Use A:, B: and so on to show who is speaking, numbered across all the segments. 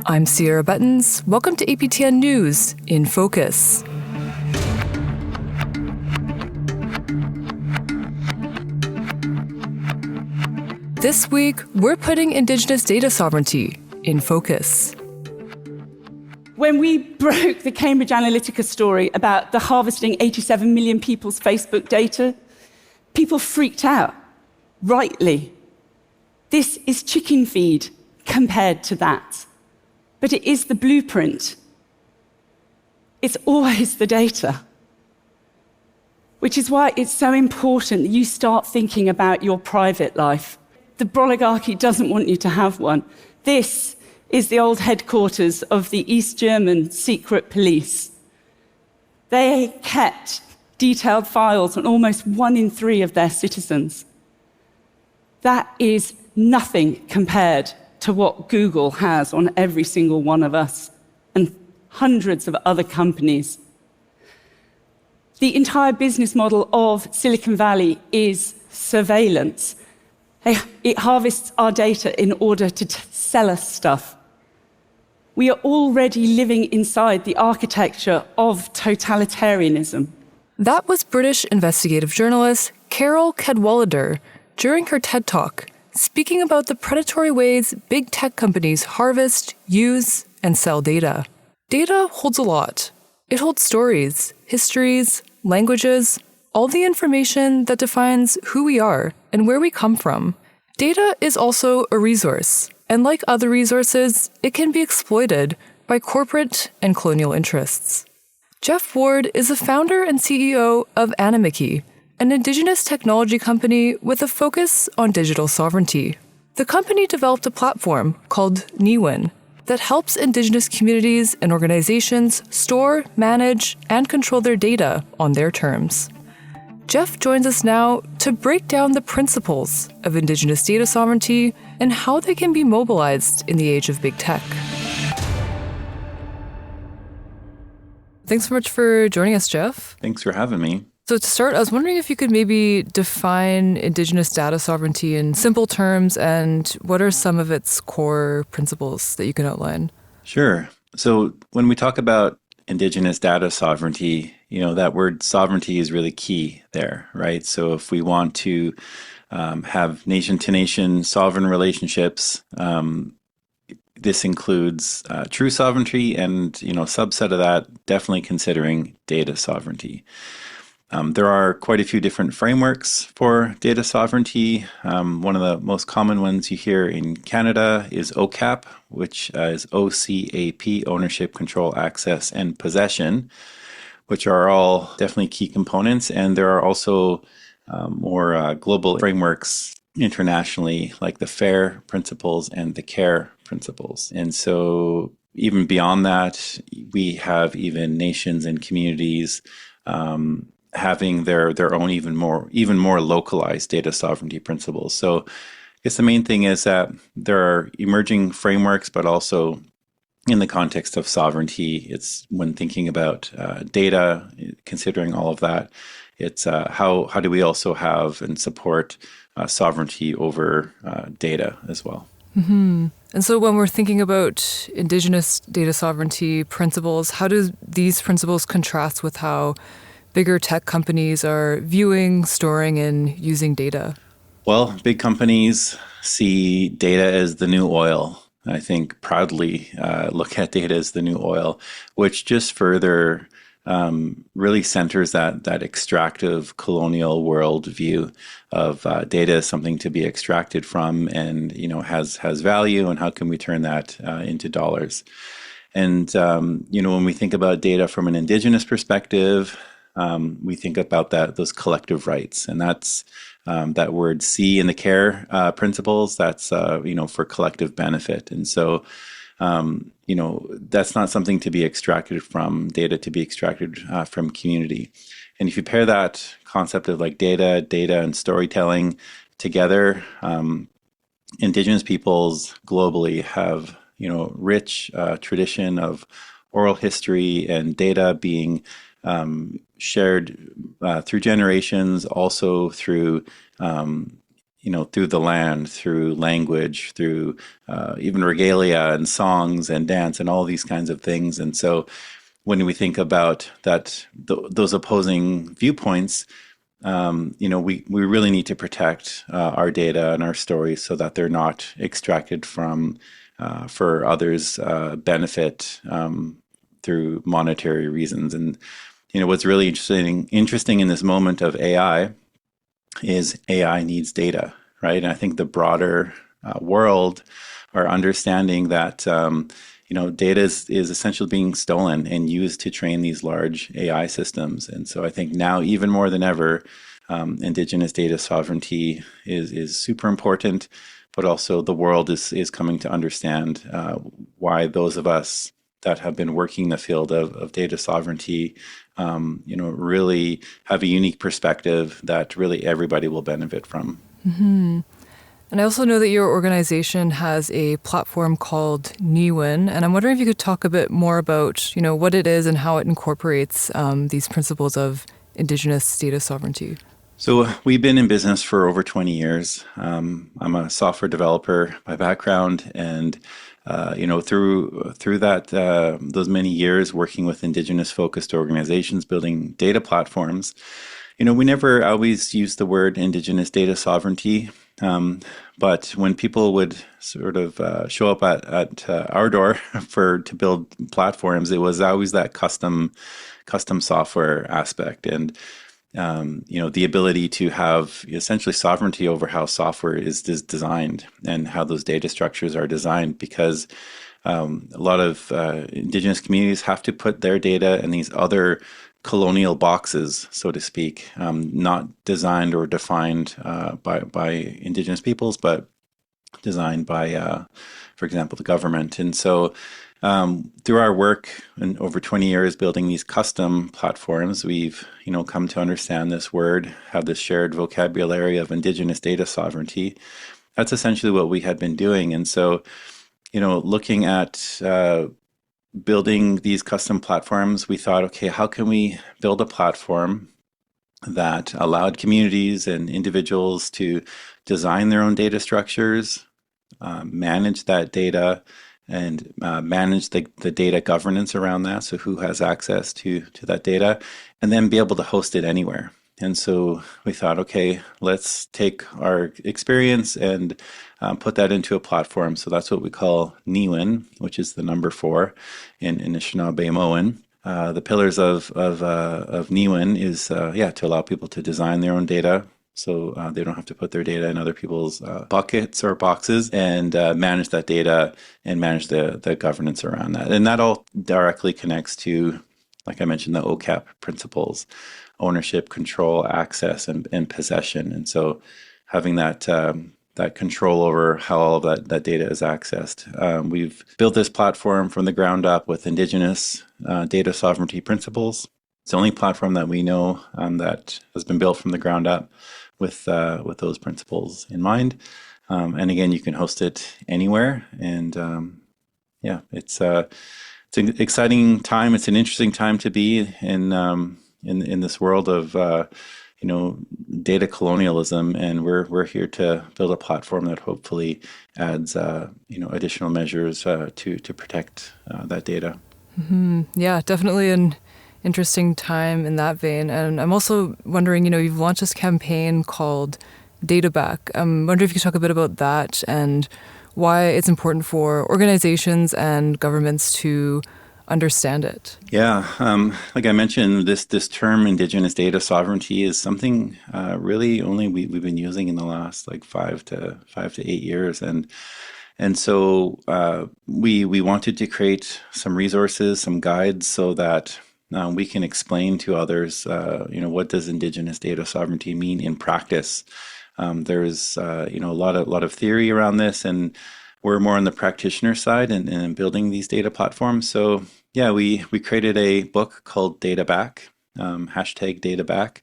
A: I'm Cierra Bettens. Welcome to APTN News in Focus. This week, we're putting Indigenous data sovereignty in focus.
B: When we broke the Cambridge Analytica story about the harvesting 87 million people's Facebook data, people freaked out, rightly. This is chicken feed compared to that. But it is the blueprint. It's always the data. Which is why it's so important that you start thinking about your private life. The oligarchy doesn't want you to have one. This is the old headquarters of the East German secret police. They kept detailed files on almost 1 in 3 of their citizens. That is nothing compared to what Google has on every single one of us and hundreds of other companies. The entire business model of Silicon Valley is surveillance. It harvests our data in order to sell us stuff. We are already living inside the architecture of totalitarianism.
A: That was British investigative journalist Carole Cadwalladr during her TED Talk, speaking about the predatory ways big tech companies harvest, use, and sell data. Data holds a lot. It holds stories, histories, languages, all the information that defines who we are and where we come from. Data is also a resource, and like other resources, it can be exploited by corporate and colonial interests. Jeff Ward is the founder and CEO of Animikii, an Indigenous technology company with a focus on digital sovereignty. The company developed a platform called Niiwin that helps Indigenous communities and organizations store, manage, and control their data on their terms. Jeff joins us now to break down the principles of Indigenous data sovereignty and how they can be mobilized in the age of big tech. Thanks so much for joining us, Jeff.
C: Thanks for having me.
A: So to start, I was wondering if you could maybe define Indigenous data sovereignty in simple terms and what are some of its core principles that you can outline?
C: Sure. So when we talk about Indigenous data sovereignty, that word sovereignty is really key there, right? So if we want to have nation-to-nation sovereign relationships, this includes true sovereignty and, subset of that, definitely considering data sovereignty. There are quite a few different frameworks for data sovereignty. One of the most common ones you hear in Canada is OCAP, which is OCAP, Ownership, Control, Access, and Possession, which are all definitely key components. And there are also more global frameworks internationally, like the FAIR principles and the CARE principles. And so even beyond that, we have even nations and communities having their own even more localized data sovereignty principles. So I guess the main thing is that there are emerging frameworks, but also in the context of sovereignty, it's when thinking about data, considering all of that, it's how do we also have and support sovereignty over data as well.
A: Mm-hmm. And so when we're thinking about Indigenous data sovereignty principles, how do these principles contrast with how bigger tech companies are viewing, storing, and using data?
C: Well, big companies see data as the new oil. I think proudly look at data as the new oil, which just further really centers that extractive colonial world view of data as something to be extracted from and has value, and how can we turn that into dollars. And when we think about data from an Indigenous perspective, we think about those collective rights, and that's that word C in the CARE principles. That's for collective benefit, and so that's not something to be extracted from data, to be extracted from community. And if you pair that concept of like data and storytelling together, Indigenous peoples globally have rich tradition of oral history and data being shared through generations, also through through the land, through language, through even regalia and songs and dance and all these kinds of things. And so when we think about that, those opposing viewpoints, we really need to protect our data and our stories so that they're not extracted from for others' benefit through monetary reasons. And what's really interesting in this moment of AI is AI needs data, right? And I think the broader world are understanding that data is essentially being stolen and used to train these large AI systems. And so I think now even more than ever, Indigenous data sovereignty is super important, but also the world is coming to understand why those of us that have been working in the field of data sovereignty really have a unique perspective that really everybody will benefit from.
A: Mm-hmm. And I also know that your organization has a platform called Niiwin, and I'm wondering if you could talk a bit more about, what it is and how it incorporates these principles of Indigenous data sovereignty.
C: So we've been in business for over 20 years. I'm a software developer by background, and through that those many years working with Indigenous-focused organizations building data platforms, we never always used the word Indigenous data sovereignty. But when people would sort of show up at our door to build platforms, it was always that custom software aspect, and the ability to have essentially sovereignty over how software is designed and how those data structures are designed, because a lot of Indigenous communities have to put their data in these other colonial boxes, so to speak, not designed or defined by Indigenous peoples, but designed by, for example, the government. And so through our work in over 20 years building these custom platforms, we've come to understand this word, have this shared vocabulary of Indigenous data sovereignty. That's essentially what we had been doing. And so, looking at building these custom platforms, we thought, okay, how can we build a platform that allowed communities and individuals to design their own data structures, manage that data, and manage the data governance around that, so who has access to that data, and then be able to host it anywhere. And so we thought, okay, let's take our experience and put that into a platform. So that's what we call Niiwin, which is the number 4 in Anishinaabe-Moan. The pillars of Niiwin is to allow people to design their own data, so they don't have to put their data in other people's buckets or boxes, and manage that data and manage the governance around that. And that all directly connects to, like I mentioned, the OCAP principles: ownership, control, access, and possession. And so having that control over how all of that data is accessed. We've built this platform from the ground up with Indigenous data sovereignty principles. It's the only platform that we know that has been built from the ground up with those principles in mind. And again, you can host it anywhere. And it's an exciting time. It's an interesting time to be in this world of data colonialism, and we're here to build a platform that hopefully adds additional measures to protect that data.
A: Mm-hmm. Yeah, definitely an interesting time in that vein. And I'm also wondering, you've launched this campaign called Data Back. I'm wondering if you could talk a bit about that and why it's important for organizations and governments to understand it.
C: Yeah, like I mentioned, this term Indigenous data sovereignty is something really only we've been using in the last 5 to 8 years, and so we wanted to create some resources, some guides, so that we can explain to others, what does Indigenous data sovereignty mean in practice. There's a lot of theory around this, and we're more on the practitioner side and building these data platforms. So yeah, we created a book called Data Back, #Data Back.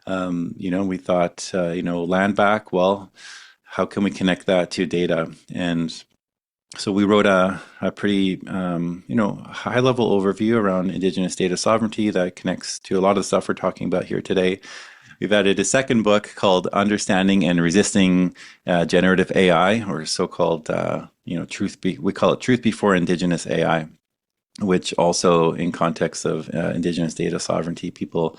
C: We thought, land back, well, how can we connect that to data? And so we wrote a pretty, high-level overview around Indigenous data sovereignty that connects to a lot of the stuff we're talking about here today. we've added a second book called Understanding and Resisting Generative AI, or so-called, we call it Truth Before Indigenous AI, which also in context of Indigenous data sovereignty, people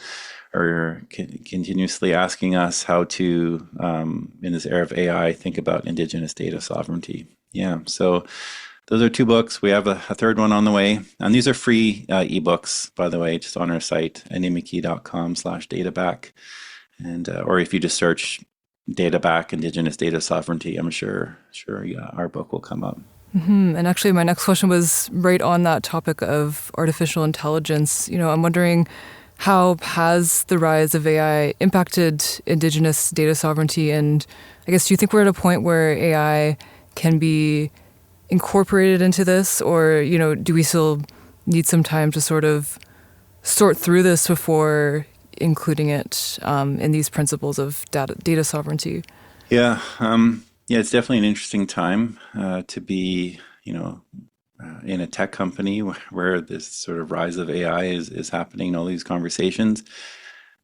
C: are continuously asking us how to, in this era of AI, think about Indigenous data sovereignty. Yeah, so those are two books. We have a third one on the way. And these are free ebooks, by the way, just on our site, animikii.com/databack. And, or if you just search databack, Indigenous data sovereignty, I'm sure our book will come up.
A: And actually, my next question was right on that topic of artificial intelligence. I'm wondering, how has the rise of AI impacted Indigenous data sovereignty? And I guess, do you think we're at a point where AI can be incorporated into this? Or, do we still need some time to sort of sort through this before including it in these principles of data sovereignty?
C: Yeah, it's definitely an interesting time to be, in a tech company where this sort of rise of AI is happening, all these conversations.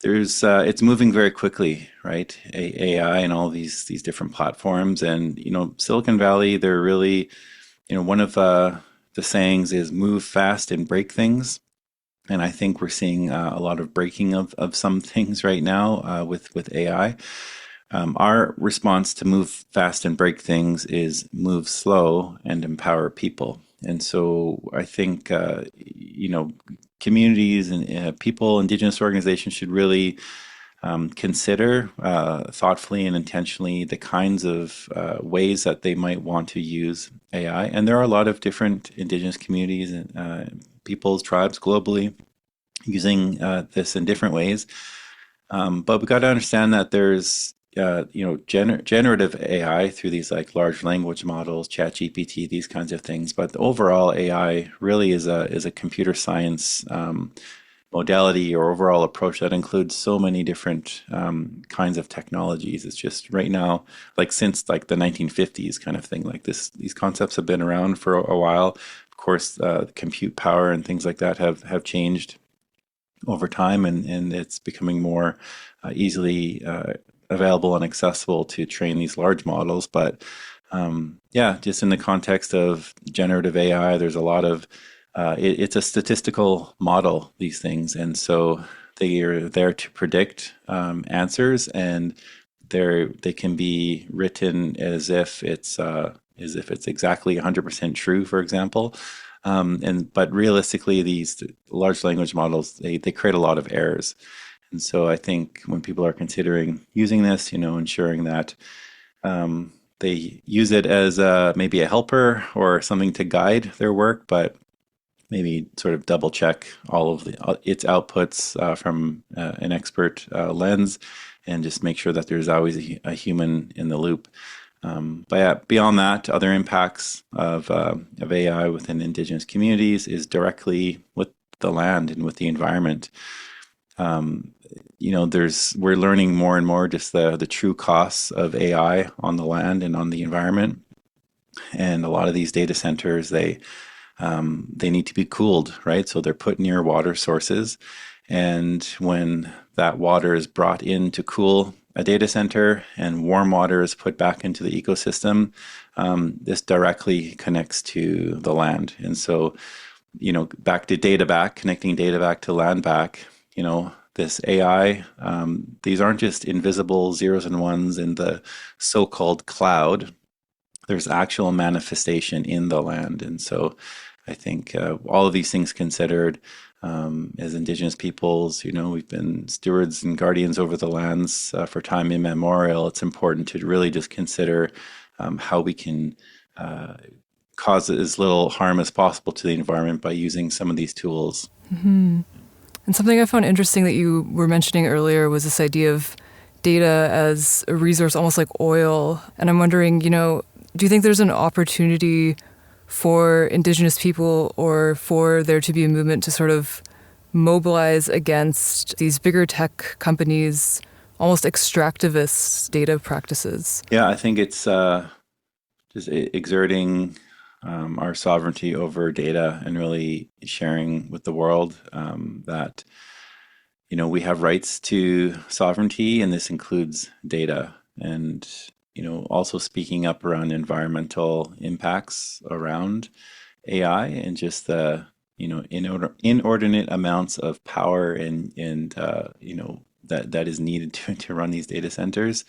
C: It's moving very quickly, right? AI and all these different platforms, and Silicon Valley, they're really, one of the sayings is move fast and break things. And I think we're seeing a lot of breaking of some things right now with AI. Our response to move fast and break things is move slow and empower people. And so I think, communities and people, Indigenous organizations should really consider thoughtfully and intentionally the kinds of ways that they might want to use AI. And there are a lot of different Indigenous communities and peoples, tribes globally using this in different ways. But we got to understand that there's generative AI through these like large language models, ChatGPT, these kinds of things. But the overall AI really is a computer science modality or overall approach that includes so many different kinds of technologies. It's just right now, like since like the 1950s kind of thing, like these concepts have been around for a while. Of course, compute power and things like that have changed over time, and it's becoming more easily available and accessible to train these large models. But just in the context of generative AI, there's a lot of it's a statistical model, these things, and so they are there to predict answers, and they can be written as if it's exactly 100% true, for example. But realistically, these large language models, they create a lot of errors. And so I think when people are considering using this, ensuring that they use it as maybe a helper or something to guide their work, but maybe sort of double check all of its outputs from an expert lens, and just make sure that there's always a human in the loop. But beyond that, other impacts of AI within Indigenous communities is directly with the land and with the environment. We're learning more and more just the true costs of AI on the land and on the environment. And a lot of these data centers, they need to be cooled, right? So they're put near water sources. And when that water is brought in to cool a data center and warm water is put back into the ecosystem, this directly connects to the land. And so, back to data back, connecting data back to land back, this AI, these aren't just invisible zeros and ones in the so-called cloud. There's actual manifestation in the land. And so I think all of these things considered, as Indigenous peoples, we've been stewards and guardians over the lands for time immemorial. It's important to really just consider how we can cause as little harm as possible to the environment by using some of these tools.
A: Mm-hmm. And something I found interesting that you were mentioning earlier was this idea of data as a resource, almost like oil. And I'm wondering, do you think there's an opportunity for Indigenous people or for there to be a movement to sort of mobilize against these bigger tech companies, almost extractivist data practices?
C: Yeah, I think it's just exerting our sovereignty over data and really sharing with the world that we have rights to sovereignty, and this includes data. And, also speaking up around environmental impacts around AI and just the, inordinate amounts of power and that is needed to run these data centers.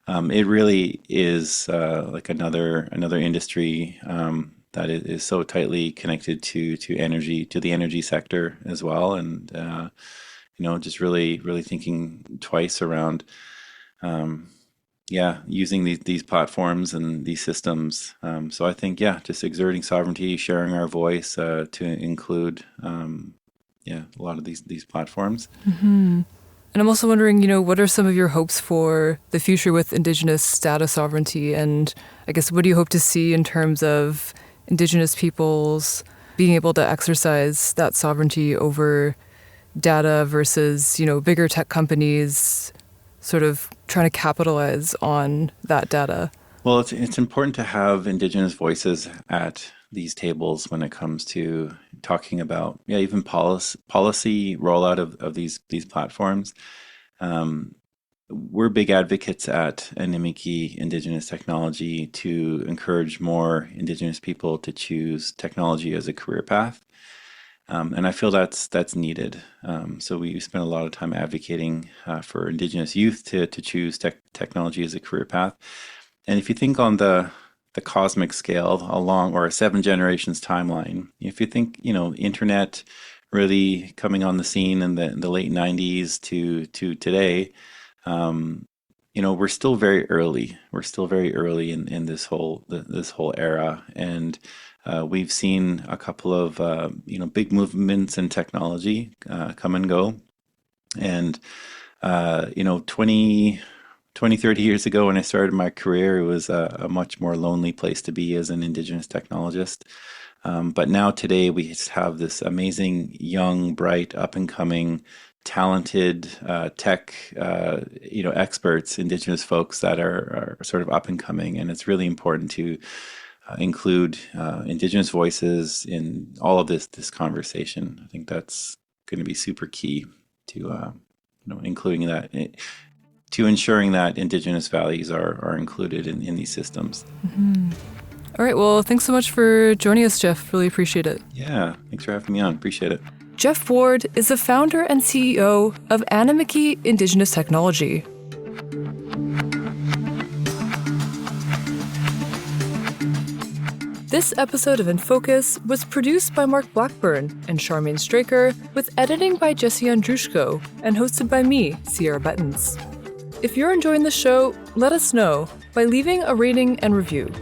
C: It really is like another industry that is so tightly connected to energy, to the energy sector as well, and just really thinking twice around using these platforms and these systems. So I think just exerting sovereignty, sharing our voice to include a lot of these platforms.
A: Mm-hmm. And I'm also wondering, what are some of your hopes for the future with Indigenous data sovereignty? And I guess, what do you hope to see in terms of Indigenous peoples being able to exercise that sovereignty over data versus, bigger tech companies sort of trying to capitalize on that data?
C: Well, it's important to have Indigenous voices at these tables when it comes to talking about even policy rollout of these platforms. We're big advocates at Animikii Indigenous Technology to encourage more Indigenous people to choose technology as a career path. And I feel that's needed. So we spend a lot of time advocating for Indigenous youth to choose technology as a career path. And if you think on the cosmic scale or a 7 generations timeline, if you think, internet really coming on the scene in the late 90s to today, we're still very early. We're still very early in this whole era. And we've seen a couple of, big movements in technology come and go. And, 20, 30 years ago when I started my career, it was a much more lonely place to be as an Indigenous technologist. But now today we just have this amazing, young, bright, up-and-coming, talented tech, experts, Indigenous folks that are sort of up-and-coming. And it's really important to include Indigenous voices in all of this conversation. I think that's going to be super key to, including that, to ensuring that Indigenous values are included in these systems.
A: Mm-hmm. All right. Well, thanks so much for joining us, Jeff. Really appreciate it.
C: Yeah. Thanks for having me on. Appreciate it.
A: Jeff Ward is the founder and CEO of Animikii Indigenous Technology. This episode of InFocus was produced by Mark Blackburn and Charmaine Straker, with editing by Jesse Andrushko, and hosted by me, Cierra Bettens. If you're enjoying the show, let us know by leaving a rating and review.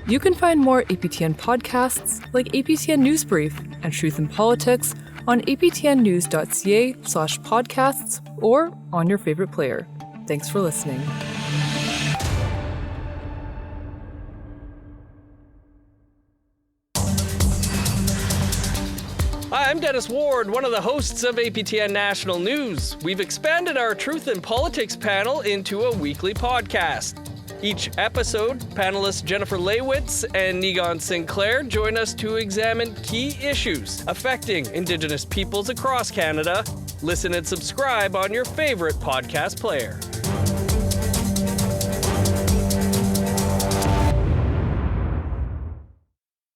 A: You can find more APTN podcasts like APTN Newsbrief and Truth in Politics on aptnnews.ca/podcasts or on your favorite player. Thanks for listening.
D: Hi, I'm Dennis Ward, one of the hosts of APTN National News. We've expanded our Truth in Politics panel into a weekly podcast. Each episode, panelists Jennifer Leywitz and Niiwin Sinclair join us to examine key issues affecting Indigenous peoples across Canada. Listen and subscribe on your favorite podcast player.